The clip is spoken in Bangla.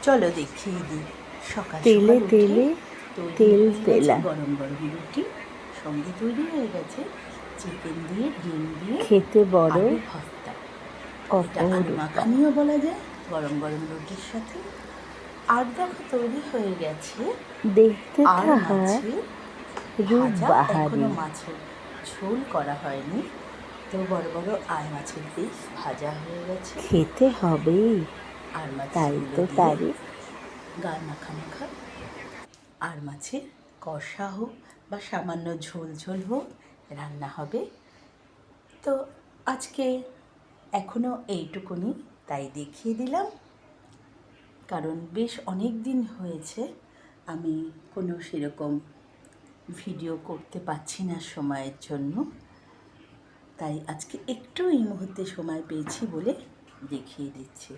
চলো দেখিয়ে দিই। সকাল তেলে সকাল তেলে তেল তেলা গরম গরম রুটি, সঙ্গে তৈরি হয়ে গেছে চিকেন দিয়ে, ডিম দিয়ে খেতে বড় আলু ভর্তা। এটা আলু অপরূপা। মাখানিও বলা যায় গরম গরম রুটির সাথে। আর দেখো তৈরি হয়ে গেছে দেখতে আর তাহার মাছের রূপ ভাজা। এখনো বাহারি, মাছের ঝোল করা হয়নি, তো বড় বড় আর মাছের পিস ভাজা হয়ে গেছে। খেতে হবেই, আর তাই মাছগুলো তো দিয়ে তারে গাল মাখা মাখা আর মাছের কষা হোক বা সামান্য ঝোল ঝোল হোক রান্না হবে। তো আজকে এখনও এইটুকুনি, তাই দেখিয়ে দিলাম। কারণ বেশ অনেক দিন হয়েছে আমি কোনো সেরকম ভিডিও করতে পারছি না সময়ের জন্য, তাই আজকে একটু এই মুহূর্তে সময় পেয়েছি বলে দেখিয়ে দিচ্ছি।